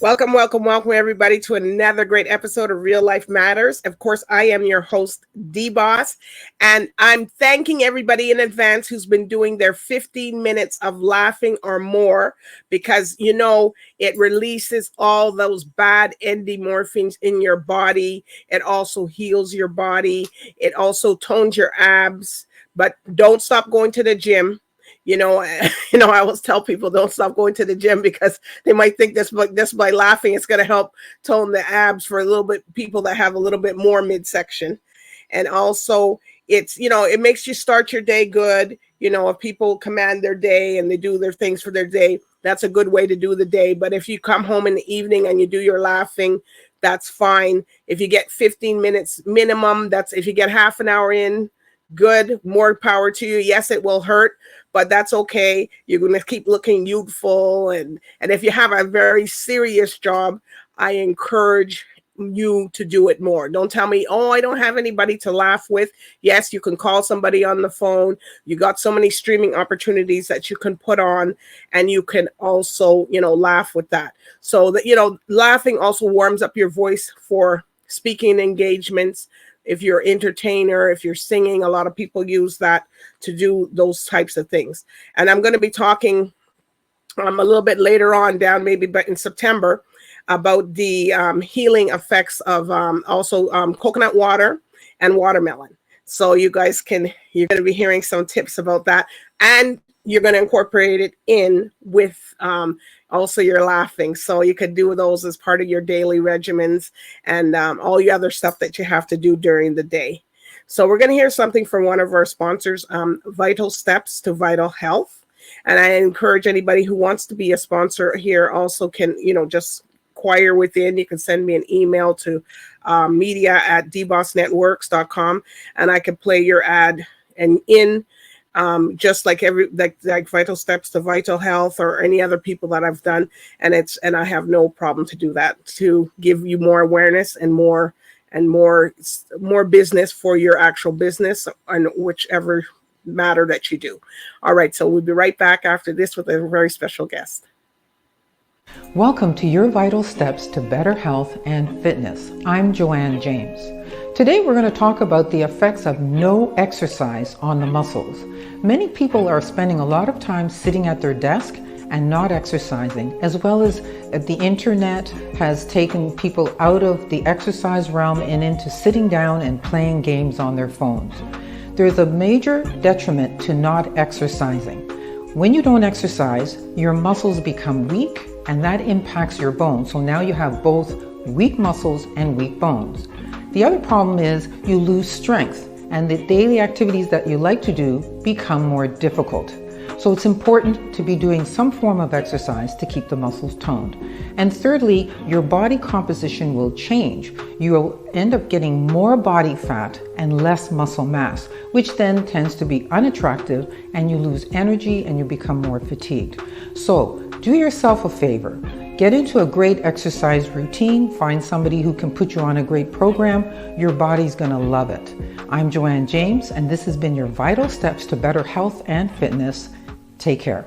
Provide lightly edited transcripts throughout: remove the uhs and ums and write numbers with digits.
Welcome, welcome, welcome, everybody, to another great episode of Real Life Matters. Of course, I am your host, DBoss, and I'm thanking everybody in advance who's been doing their 15 minutes of laughing or more, because, you know, it releases all those bad endorphins in your body. It also heals your body. It also tones your abs, but don't stop going to the gym. You know, I always tell people don't stop going to the gym because they might think this by laughing it's going to help tone the abs for a little bit, people that have a little bit more midsection. And also it's, it makes you start your day good. If people command their day and they do their things for their day, that's a good way to do the day. But if you come home in the evening and you do your laughing, that's fine. If you get 15 minutes minimum, that's if you get half an hour in, good, more power to you. Yes, it will hurt, but that's okay. You're going to keep looking youthful. And if you have a very serious job, I encourage you to do it more. Don't tell me, oh, I don't have anybody to laugh with. Yes, you can call somebody on the phone. You got so many streaming opportunities that you can put on, and you can also, laugh with that. So that, laughing also warms up your voice for speaking engagements. If you're an entertainer, if you're singing, a lot of people use that to do those types of things. And I'm going to be talking a little bit later on down, maybe but in September, about the healing effects of also coconut water and watermelon. So you're going to be hearing some tips about that. And you're going to incorporate it in with also your laughing. So you could do those as part of your daily regimens and all the other stuff that you have to do during the day. So we're going to hear something from one of our sponsors, Vital Steps to Vital Health. And I encourage anybody who wants to be a sponsor here also can, just inquire within. You can send me an email to media@dbossnetworks.com, and I can play your ad and in just like like Vital Steps to Vital Health or any other people that I've done. And I have no problem to do that, to give you more awareness and more business for your actual business and whichever matter that you do. All right. So we'll be right back after this with a very special guest. Welcome to your Vital Steps to Better Health and Fitness. I'm Joanne James. Today we're going to talk about the effects of no exercise on the muscles. Many people are spending a lot of time sitting at their desk and not exercising, as well as the internet has taken people out of the exercise realm and into sitting down and playing games on their phones. There's a major detriment to not exercising. When you don't exercise, your muscles become weak, and that impacts your bones. So now you have both weak muscles and weak bones. The other problem is you lose strength, and the daily activities that you like to do become more difficult. So it's important to be doing some form of exercise to keep the muscles toned. And thirdly, your body composition will change. You will end up getting more body fat and less muscle mass, which then tends to be unattractive, and you lose energy and you become more fatigued. So do yourself a favor. Get into a great exercise routine. Find somebody who can put you on a great program. Your body's going to love it. I'm Joanne James, and this has been your Vital Steps to Better Health and Fitness. Take care.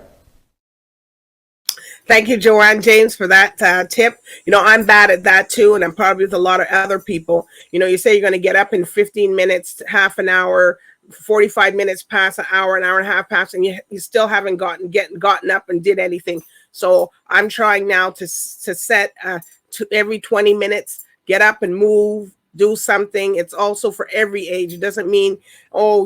Thank you, Joanne James, for that tip. I'm bad at that too, and I'm probably with a lot of other people. You say you're going to get up in 15 minutes, half an hour, 45 minutes past, an hour and a half past, and you still haven't gotten up and did anything. So I'm trying now to set to every 20 minutes, get up and move, do something. It's also for every age. It doesn't mean,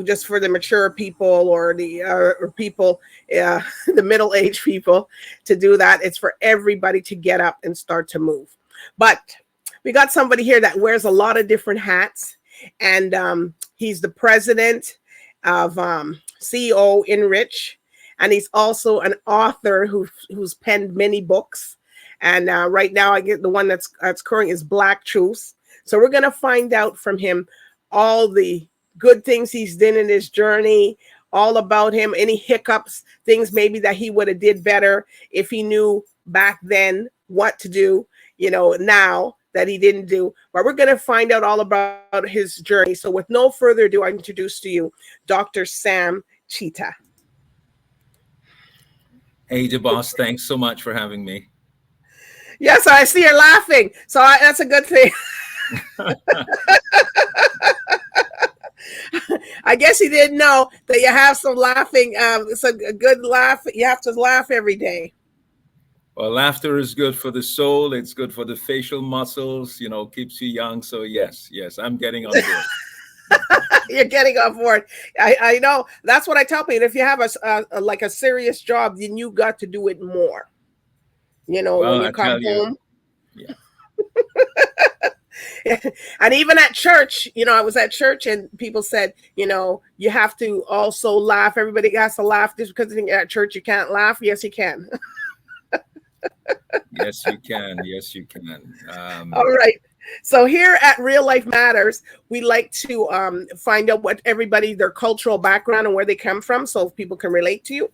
just for the mature people or the people, the middle-aged people to do that. It's for everybody to get up and start to move. But we got somebody here that wears a lot of different hats, and he's the president of CEO ENRICH. And he's also an author who's penned many books. And right now I get the one that's current is Black Truth. So we're going to find out from him all the good things he's done in his journey, all about him, any hiccups, things maybe that he would have did better if he knew back then what to do, now that he didn't do. But we're going to find out all about his journey. So with no further ado, I introduce to you Dr. Sam TITA. Hey, DeBoss, thanks so much for having me. Yes, I see you're laughing. So that's a good thing. I guess you didn't know that you have some laughing. It's a good laugh. You have to laugh every day. Well, laughter is good for the soul. It's good for the facial muscles, keeps you young. So yes, I'm getting on board. You're getting on board. I know. That's what I tell people. If you have like a serious job, then you got to do it more. Well, when you I come tell you, home. yeah. And even at church, I was at church and people said, you have to also laugh. Everybody has to laugh just because at church you can't laugh. Yes, you can. Yes, you can. Yes, you can. All right. So here at Real Life Matters, we like to find out what everybody, their cultural background and where they come from so people can relate to you.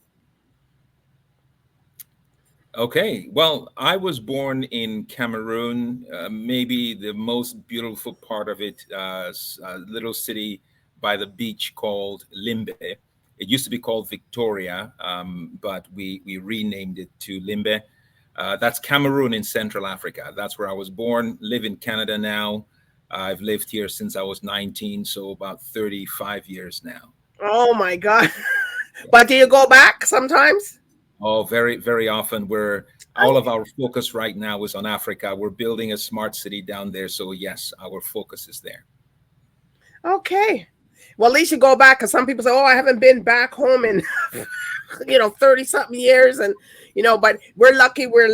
Okay. Well, I was born in Cameroon, maybe the most beautiful part of it, a little city by the beach called Limbe. It used to be called Victoria, but we renamed it to Limbe. That's Cameroon in Central Africa. That's where I was born, live in Canada now. I've lived here since I was 19, so about 35 years now. Oh, my God. But do you go back sometimes? Oh, very, very often. All of our focus right now is on Africa. We're building a smart city down there. So yes, our focus is there. Okay. Well, at least you go back, because some people say, oh, I haven't been back home in 30 something years. And, but we're lucky we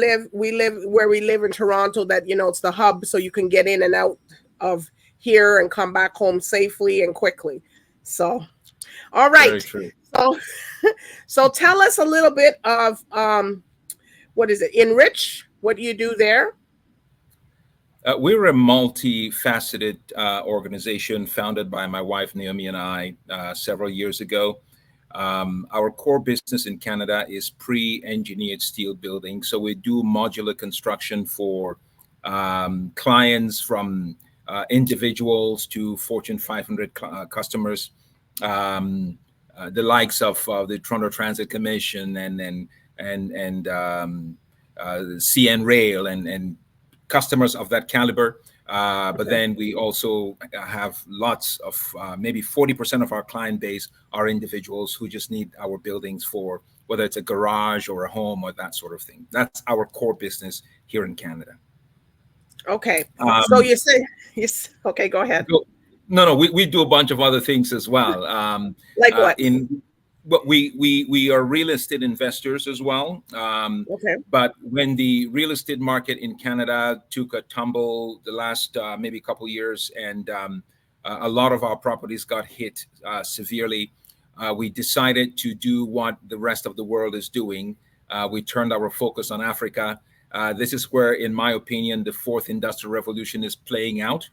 live where we live in Toronto, that, it's the hub. So you can get in and out of here and come back home safely and quickly. So, all right. Very true. So tell us a little bit of, what is it? ENRICH. What do you do there? We're a multifaceted organization founded by my wife, Naomi, and I several years ago. Our core business in Canada is pre-engineered steel building. So we do modular construction for clients from individuals to Fortune 500 customers, the likes of the Toronto Transit Commission and CN Rail and customers of that caliber. But then we also have lots of, maybe 40% of our client base are individuals who just need our buildings for whether it's a garage or a home or that sort of thing. That's our core business here in Canada. Okay. So you say, yes. Okay, go ahead. No, we do a bunch of other things as well. Like what? But we are real estate investors as well. Okay. But when the real estate market in Canada took a tumble the last maybe couple years, and a lot of our properties got hit severely, we decided to do what the rest of the world is doing. We turned our focus on Africa. This is where, in my opinion, the fourth industrial revolution is playing out.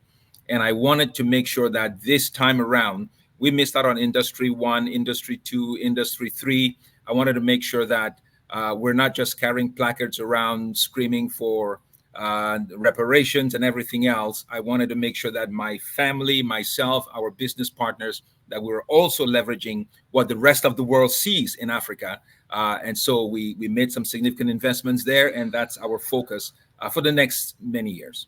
And I wanted to make sure that this time around, we missed out on Industry 1, Industry 2, Industry 3. I wanted to make sure that we're not just carrying placards around screaming for reparations and everything else. I wanted to make sure that my family, myself, our business partners, that we're also leveraging what the rest of the world sees in Africa. And so we made some significant investments there, and that's our focus for the next many years.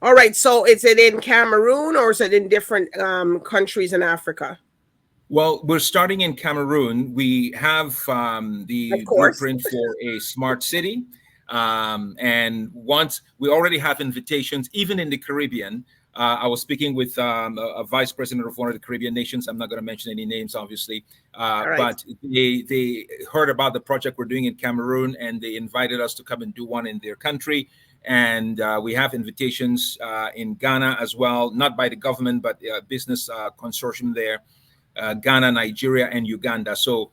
All right. So is it in Cameroon or is it in different countries in Africa? Well, we're starting in Cameroon. We have the blueprint for a smart city. And once we already have invitations, even in the Caribbean. I was speaking with a vice president of one of the Caribbean nations. I'm not going to mention any names, obviously, but they heard about the project we're doing in Cameroon, and they invited us to come and do one in their country. And we have invitations in Ghana as well, not by the government, but business consortium there, Ghana, Nigeria, and Uganda. So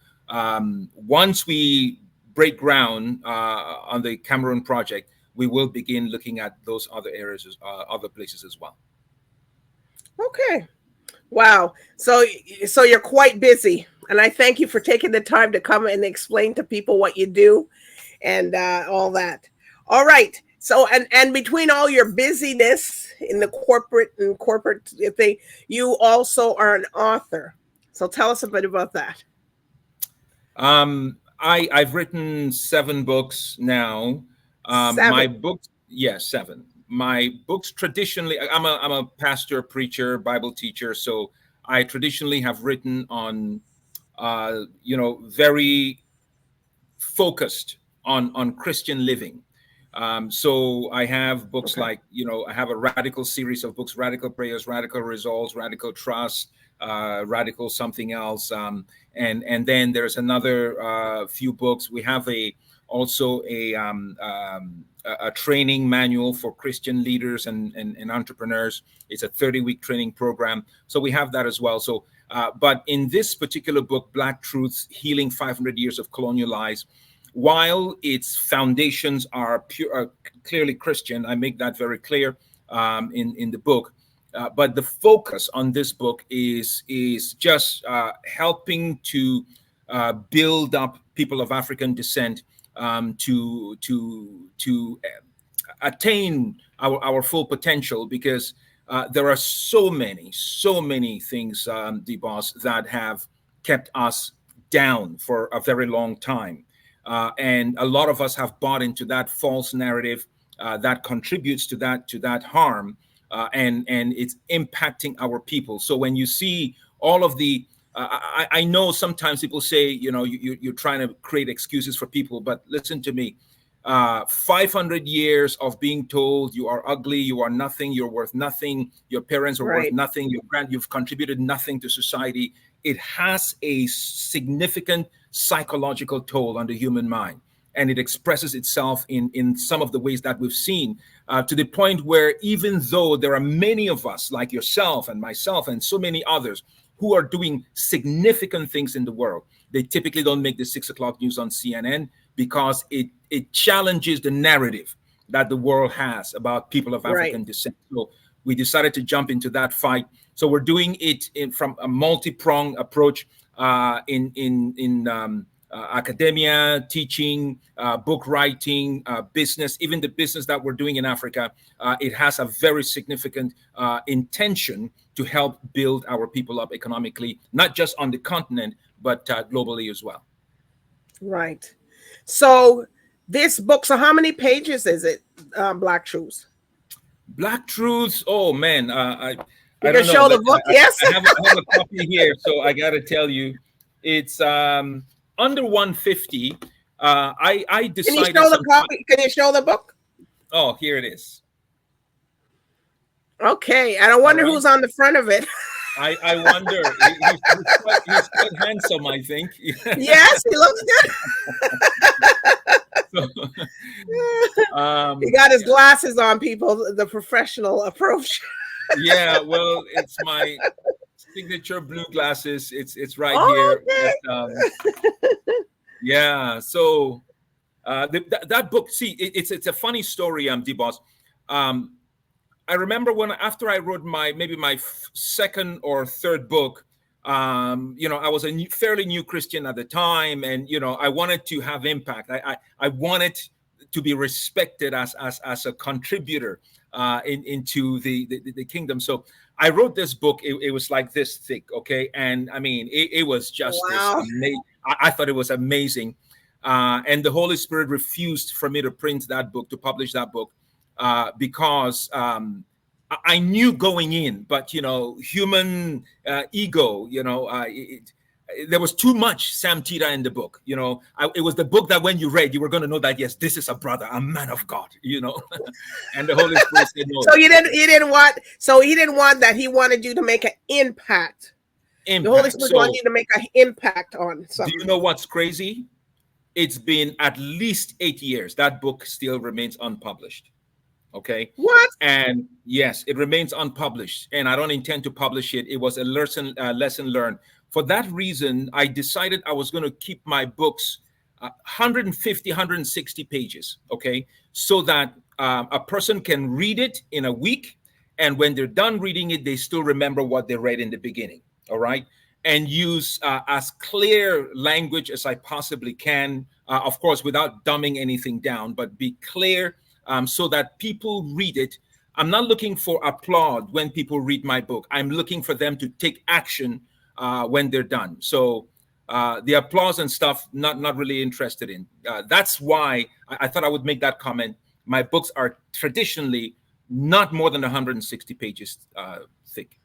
once we break ground on the Cameroon project, we will begin looking at those other areas, other places as well. Okay. Wow. So you're quite busy. And I thank you for taking the time to come and explain to people what you do and all that. All right. So, and between all your busyness in the corporate thing, you also are an author. So tell us a bit about that. I've written 7 books now. My 7. books, yes, 7. My books traditionally, I'm a pastor, preacher, Bible teacher, so I traditionally have written on, very focused on Christian living. So I have books Okay. like, I have a radical series of books: Radical Prayers, Radical Results, Radical Trust, Radical something else, and then there's another few books. We have also a training manual for Christian leaders and entrepreneurs. It's a 30-week training program, so we have that as well. So, but in this particular book, Black Truths: Healing 500 Years of Colonial Lies, while its foundations are clearly Christian, I make that very clear in the book. But the focus on this book is just helping to build up people of African descent to attain our full potential, because there are so many things, DBoss, that have kept us down for a very long time. And a lot of us have bought into that false narrative that contributes to that harm, and it's impacting our people. So when you see all of the, I know sometimes people say, you're trying to create excuses for people, but listen to me. 500 years of being told you are ugly, you are nothing, you're worth nothing, your parents are worth Right. nothing, you've contributed nothing to society. It has a significant psychological toll on the human mind, and it expresses itself in some of the ways that we've seen, to the point where, even though there are many of us like yourself and myself and so many others who are doing significant things in the world, they typically don't make the 6 o'clock news on CNN, because it challenges the narrative that the world has about people of African Right. descent. So we decided to jump into that fight. So we're doing it from a multi-pronged approach, in academia, teaching, book writing, business, even the business that we're doing in Africa. It has a very significant intention to help build our people up economically, not just on the continent, but globally as well. Right. So this book, so how many pages is it, Black Truths? Black Truths. Oh man, You I can don't know, show the but book, yes? I have a copy here, so I got to tell you, it's under 150. I Can you decided show the some. copy? Can you show the book? Oh, here it is. Okay. And I All wonder right. who's on the front of it. I wonder. He's quite handsome, I think. Yes, he looks So, good. He got his glasses on, people, the professional approach. yeah, well, it's my signature blue glasses. It's right Oh, here. okay. Yeah. So that book. See, it's a funny story, DBoss. I remember after I wrote maybe my second or third book. I was a fairly new Christian at the time, and I wanted to have impact. I wanted to be respected as a contributor into the kingdom. So I wrote this book. It was like this thick, okay, and I mean, it was just this Wow. amazing. I thought it was amazing, and the Holy Spirit refused for me to print that book, to publish that book, because I knew going in, but human ego, there was too much Sam TITA in the book. It was the book that when you read, you were going to know that, yes, this is a brother, a man of God. And the Holy Spirit said no. So he didn't want that. He wanted you to make an impact. The Holy Spirit wanted you to make an impact on something. Do you know what's crazy? It's been at least 8 years. That book still remains unpublished. Okay. What? And yes, it remains unpublished, and I don't intend to publish it. It was a lesson learned. For that reason, I decided I was going to keep my books 150, 160 pages. Okay. So that a person can read it in a week, and when they're done reading it, they still remember what they read in the beginning. All right. And use as clear language as I possibly can, of course, without dumbing anything down, but be clear, so that people read it. I'm not looking for applaud when people read my book. I'm looking for them to take action when they're done. So The applause and stuff, not really interested in. That's why I thought I would make that comment. My books are traditionally not more than 160 pages thick.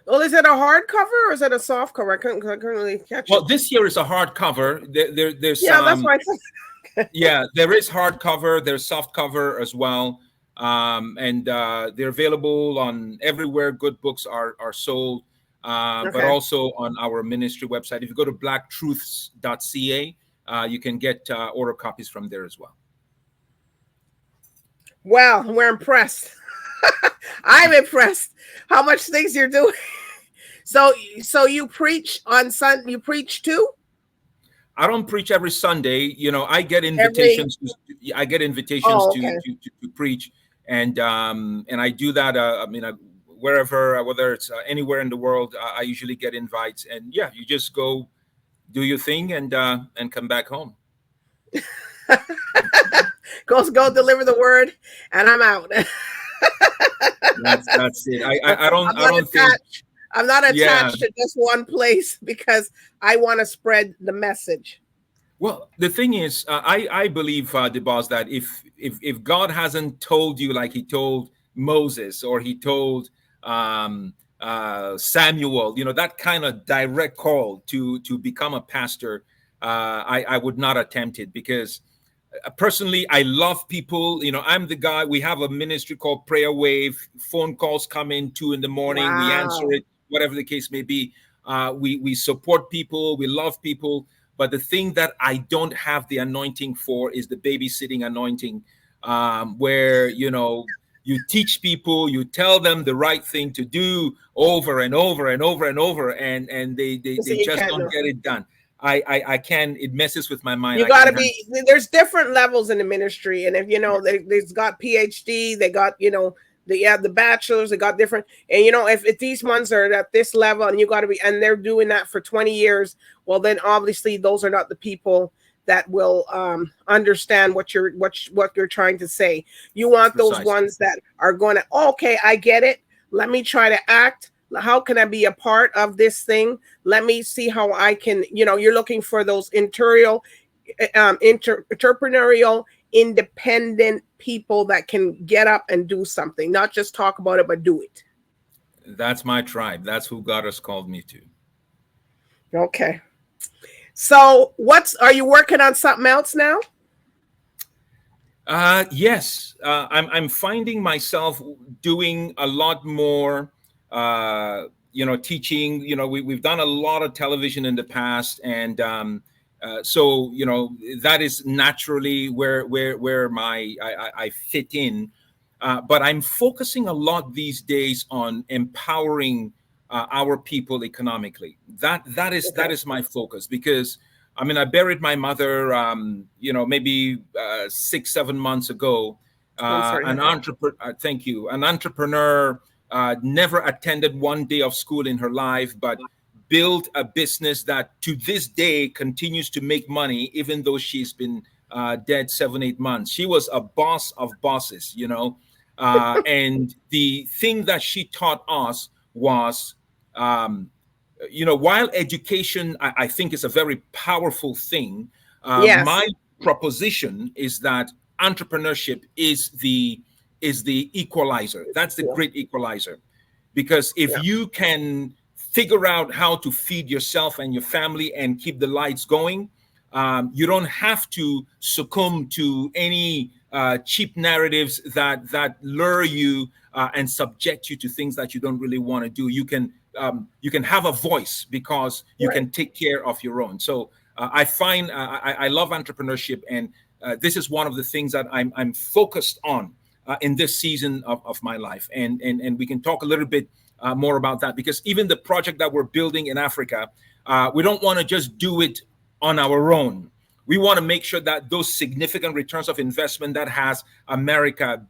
Well, is it a hardcover or is it a soft cover? I couldn't really catch Well, it. this year is a hardcover. There's Yeah, that's why I said. yeah, there is hardcover. There's soft cover as well, and they're available on everywhere good books are sold, but Okay. also on our ministry website. If you go to blacktruths.ca, you can get order copies from there as well. Well, we're impressed. I'm impressed how much things you're doing. So you preach on Sunday. You preach too? I don't preach every Sunday. You know, I get invitations. I get invitations okay. to preach, and I do that. Wherever, whether it's anywhere in the world, I usually get invites, and yeah, you just go do your thing and come back home. Go deliver the word, and I'm out. That's it. I don't think I'm not attached to just one place because I want to spread the message. Well, the thing is, I believe, DBoss, that if God hasn't told you like He told Moses or He told Samuel, you know, that kind of direct call to become a pastor, I would not attempt it, because personally, I love people. You know, I'm the guy. We have a ministry called Prayer Wave. Phone calls come in 2 a.m. Wow. We answer it, whatever the case may be. We support people. We love people. But the thing that I don't have the anointing for is the babysitting anointing, where, you know, you teach people, you tell them the right thing to do over and over and over and over, and they just don't get it done. I can't. It messes with my mind. You got to be. There's different levels in the ministry, and if you know, they've got PhD, they got, you know, the bachelors, they got different. And you know, if these ones are at this level, and you got to be, and they're doing that for 20 years, well, then obviously those are not the people that will understand what you're trying to say. You want those ones that are going to, okay, I get it. Let me try to act. How can I be a part of this thing? Let me see how I can, you know, you're looking for those entrepreneurial, independent people that can get up and do something, not just talk about it, but do it. That's my tribe. That's who God has called me to. Okay. So are you working on something else now? Yes. I'm finding myself doing a lot more, teaching. You know, we've done a lot of television in the past, and so, you know, that is naturally where I fit in. But I'm focusing a lot these days on empowering our people economically. That is my focus, because I mean, I buried my mother, maybe 6-7 months ago. An entrepreneur. Thank you. An entrepreneur, never attended one day of school in her life, but built a business that to this day continues to make money, even though she's been dead 7-8 months. She was a boss of bosses, you know. And the thing that she taught us was, while education, I think, is a very powerful thing, yes. My proposition is that entrepreneurship is the equalizer. That's the great equalizer. Because if you can figure out how to feed yourself and your family and keep the lights going, you don't have to succumb to any cheap narratives that lure you and subject you to things that you don't really want to do. You can have a voice because you can take care of your own. So I find I love entrepreneurship, and this is one of the things that I'm focused on in this season of my life. And we can talk a little bit more about that, because even the project that we're building in Africa, we don't want to just do it on our own. We want to make sure that those significant returns of investment that has America,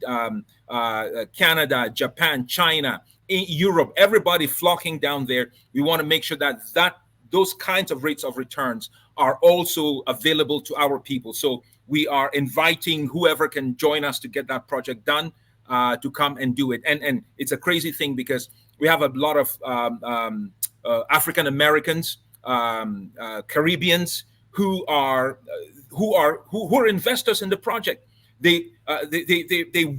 Canada, Japan, China, Europe, everybody flocking down there, we want to make sure that those kinds of rates of returns are also available to our people. So we are inviting whoever can join us to get that project done to come and do it. And it's a crazy thing, because we have a lot of African Americans Caribbeans who are investors in the project. They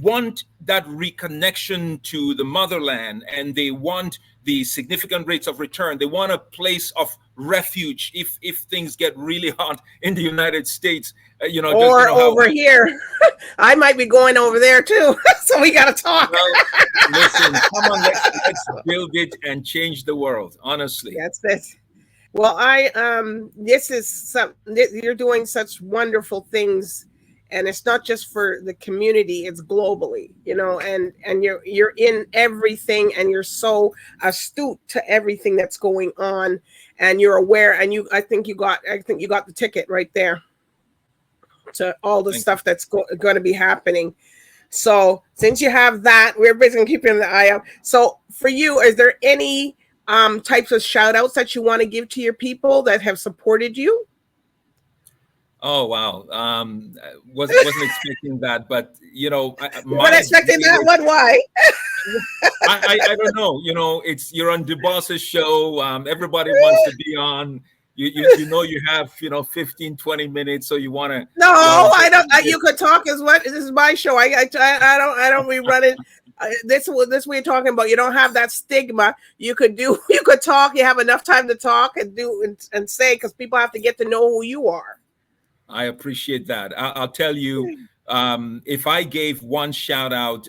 want that reconnection to the motherland, and they want the significant rates of return. They want a place of refuge if things get really hot in the United States. Or over here. I might be going over there too. So we got to talk. Well, listen, come on, let's build it and change the world. Honestly, that's it. Well, you're doing such wonderful things, and it's not just for the community, it's globally, and you're in everything, and you're so astute to everything that's going on, and you're aware, and I think you got the ticket right there to all the stuff that's going to be happening. So since you have that, we're basically keeping the eye out. So for you, is there any types of shout outs that you want to give to your people that have supported you? Oh, wow. Wasn't expecting that, but not expecting that one. Why? I don't know. You're on DBoss's show. Everybody wants to be on. You have 15, 20 minutes, so you want to. No, I don't. You could talk as what? This is my show. I don't rerun it. This we're talking about. You don't have that stigma. You could talk. You have enough time to talk and do and say, because people have to get to know who you are. I appreciate that. I'll tell you, if I gave one shout out,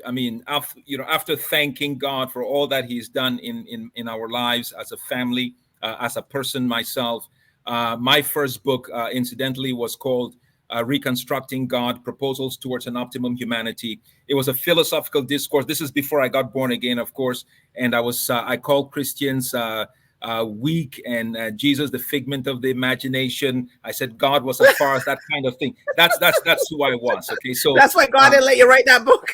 after thanking God for all that He's done in our lives as a family, as a person myself, my first book, incidentally, was called Reconstructing God: Proposals Towards an Optimum Humanity. It was a philosophical discourse. This is before I got born again, of course, and I called Christians weak and Jesus the figment of the imagination. I said God was as far as that kind of thing. That's who I was. Okay, so that's why God didn't let you write that book.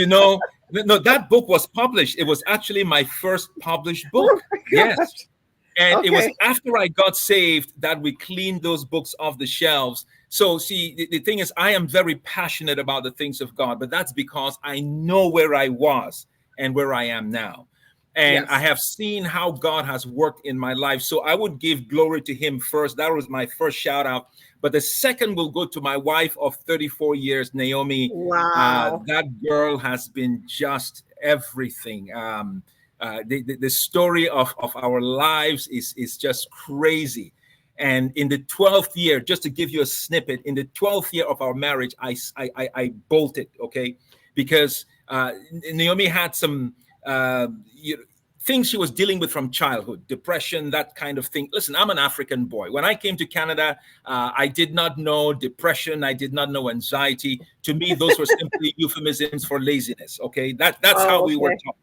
No, that book was published. It was actually my first published book. Oh, yes. And it was after I got saved that we cleaned those books off the shelves. So see, the thing is, I am very passionate about the things of God, but that's because I know where I was and where I am now. And I have seen how God has worked in my life. So I would give glory to Him first. That was my first shout out. But the second will go to my wife of 34 years, Naomi. Wow. That girl has been just everything. The story of our lives is just crazy. And in the 12th year, just to give you a snippet, in the 12th year of our marriage, I bolted, okay? Because Naomi had some things she was dealing with from childhood, depression, that kind of thing. Listen, I'm an African boy. When I came to Canada, I did not know depression. I did not know anxiety. To me, those were simply euphemisms for laziness, okay? That's how we were taught.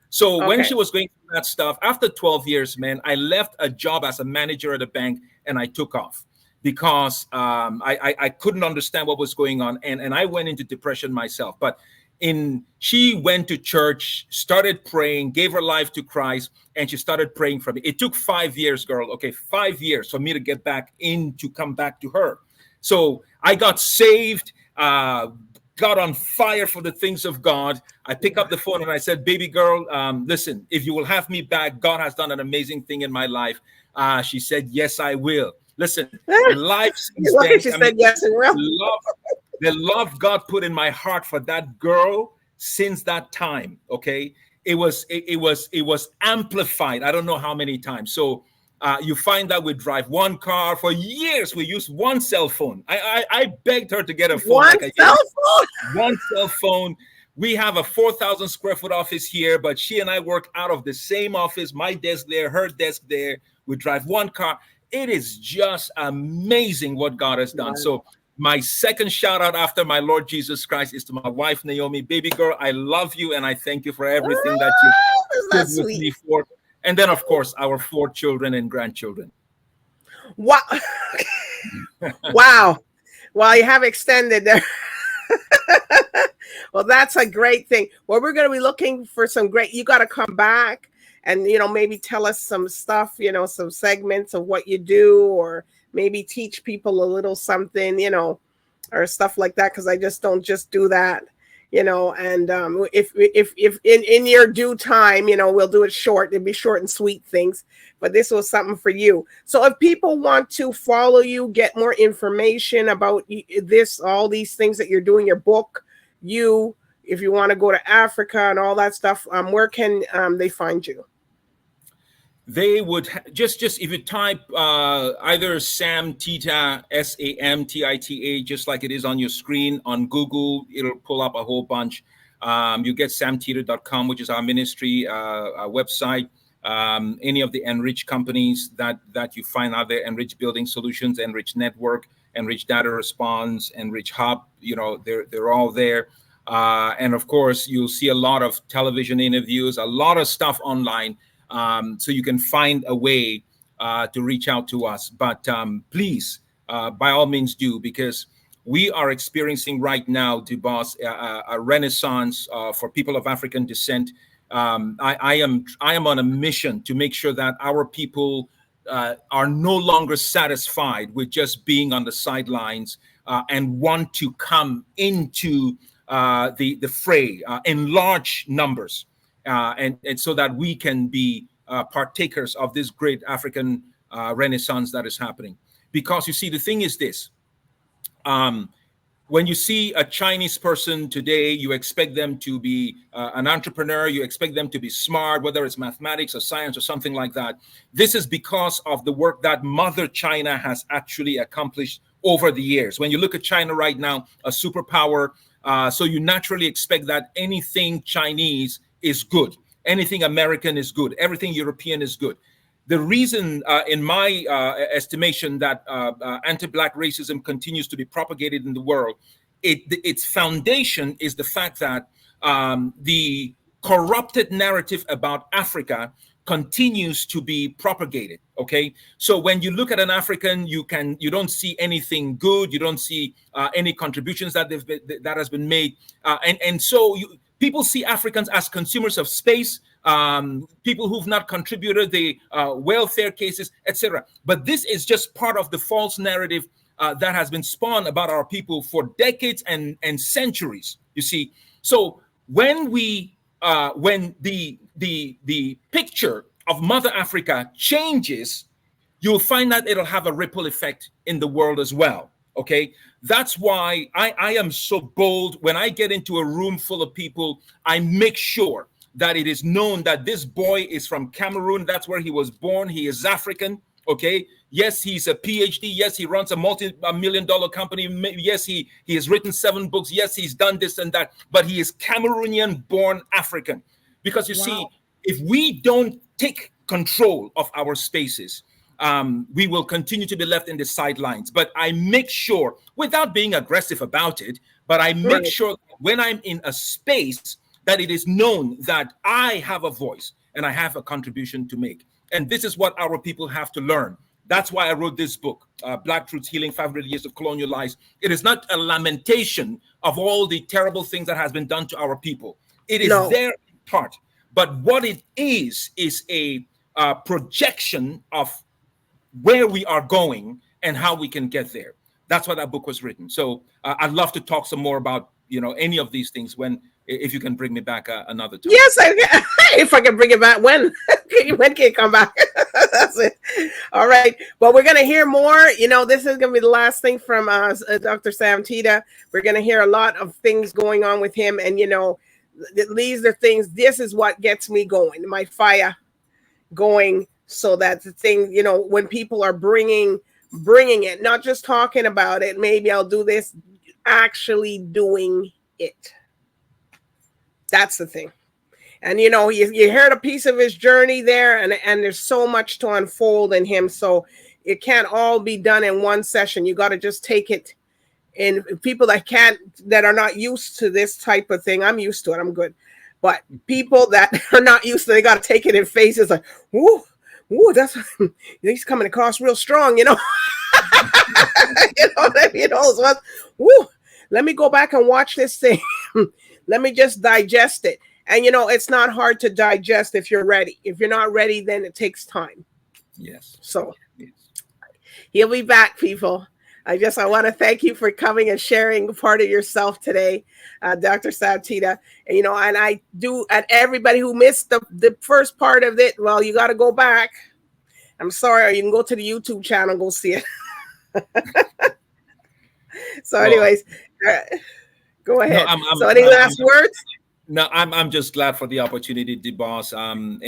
So when she was going through that stuff, after 12 years, man, I left a job as a manager at a bank and I took off because I couldn't understand what was going on. And I went into depression myself. But she went to church, started praying, gave her life to Christ, and she started praying for me. It took 5 years, girl. Okay, 5 years for me to get back to come back to her. So I got saved, got on fire for the things of God. I pick up the phone and I said, baby girl, listen, if you will have me back, God has done an amazing thing in my life. She said, yes, I will. Listen, life since then, she said yes, I will. The love God put in my heart for that girl since that time, okay, it was amplified. I don't know how many times. So you find that we drive one car. For years, we used one cell phone. I begged her to get a phone. One cell phone. We have a 4,000 square foot office here, but she and I work out of the same office. My desk there, her desk there. We drive one car. It is just amazing what God has done. Wow. So my second shout out after my Lord Jesus Christ is to my wife, Naomi. Baby girl, I love you and I thank you for everything that you did with me for. And then, of course, our 4 children and grandchildren. Wow. Wow. Well, you have extended there. Well, that's a great thing. Well, we're going to be looking for some great, you got to come back and, maybe tell us some stuff, some segments of what you do, or maybe teach people a little something, or stuff like that. Cause I just don't do that. And if in your due time, we'll do it short. It'll be short and sweet things, but this was something for you. So if people want to follow you, get more information about this, all these things that you're doing, your book, if you want to go to Africa and all that stuff, where can they find you? They would just if you type either Sam TITA, SAMTITA, just like it is on your screen on Google, it'll pull up a whole bunch. You get samtita.com, which is our ministry website. Any of the ENRICH companies that you find out there, ENRICH Building Solutions, ENRICH Network, ENRICH Data Response, ENRICH Hub, they're all there. And of course, you'll see a lot of television interviews, a lot of stuff online. So you can find a way to reach out to us. But please, by all means do, because we are experiencing right now, DBoss, a renaissance for people of African descent. I am on a mission to make sure that our people are no longer satisfied with just being on the sidelines and want to come into the fray in large numbers. And so that we can be partakers of this great African renaissance that is happening. Because you see, the thing is this, when you see a Chinese person today, you expect them to be an entrepreneur, you expect them to be smart, whether it's mathematics or science or something like that. This is because of the work that Mother China has actually accomplished over the years. When you look at China right now, a superpower, so you naturally expect that anything Chinese is good. Anything American is good. Everything European is good. The reason, in my estimation, that anti-Black racism continues to be propagated in the world, its foundation is the fact that the corrupted narrative about Africa continues to be propagated. Okay, so when you look at an African, you don't see anything good. You don't see any contributions that has been made, and so people see Africans as consumers of space, people who've not contributed, the welfare cases, etc. But this is just part of the false narrative that has been spawned about our people for decades and centuries. You see, so when the picture of Mother Africa changes, you'll find that it'll have a ripple effect in the world as well. Okay, that's why I am so bold. When I get into a room full of people, I make sure that it is known that this boy is from Cameroon. That's where he was born. He is African. Okay, yes, he's a PhD. Yes, he runs a multi-million-dollar company. Yes, he has written 7 books. Yes, he's done this and that, but he is Cameroonian-born African. Because you see, if we don't take control of our spaces, we will continue to be left in the sidelines. But I make sure, without being aggressive about it, but I make sure that when I'm in a space, that it is known that I have a voice and I have a contribution to make. And this is what our people have to learn. That's why I wrote this book, Black Truths Healing 500 Years of Colonial Lies. It is not a lamentation of all the terrible things that has been done to our people. It is their part. But what it is a projection of where we are going and how we can get there. That's why that book was written. So I'd love to talk some more about, any of these things if you can bring me back another time. Yes, if I can bring it back. When can you come back? That's it. All right. Well, we're going to hear more. This is going to be the last thing from Dr. Sam TITA. We're going to hear a lot of things going on with him. And, these are things, this is what gets me going, my fire going. So that the thing, when people are bringing it, not just talking about it, maybe I'll do this, actually doing it. That's the thing. And, you heard a piece of his journey there, and there's so much to unfold in him. So it can't all be done in one session. You got to just take it. And people that are not used to this type of thing, I'm used to it, I'm good. But people that are not used to it, they got to take it in phases like, whoo. Ooh, he's coming across real strong, Woo, let me go back and watch this thing. Let me just digest it. And it's not hard to digest if you're ready. If you're not ready, then it takes time. Yes. So he'll be back, people. I want to thank you for coming and sharing part of yourself today, Dr. TITA. And, and I do, and everybody who missed the first part of it, well, you got to go back. I'm sorry, or you can go to the YouTube channel and go see it. So anyways, go ahead. So any last words? No, I'm just glad for the opportunity, DBoss.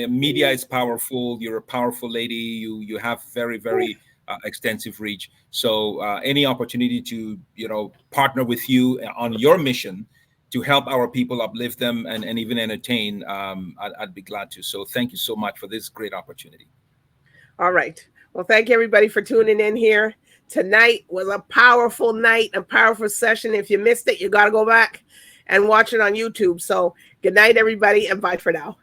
Media is powerful. You're a powerful lady. You have very, very extensive reach. So any opportunity to, partner with you on your mission to help our people, uplift them, and even entertain, I'd be glad to. So thank you so much for this great opportunity. All right. Well, thank you everybody for tuning in here. Tonight was a powerful night, a powerful session. If you missed it, you got to go back and watch it on YouTube. So good night, everybody, and bye for now.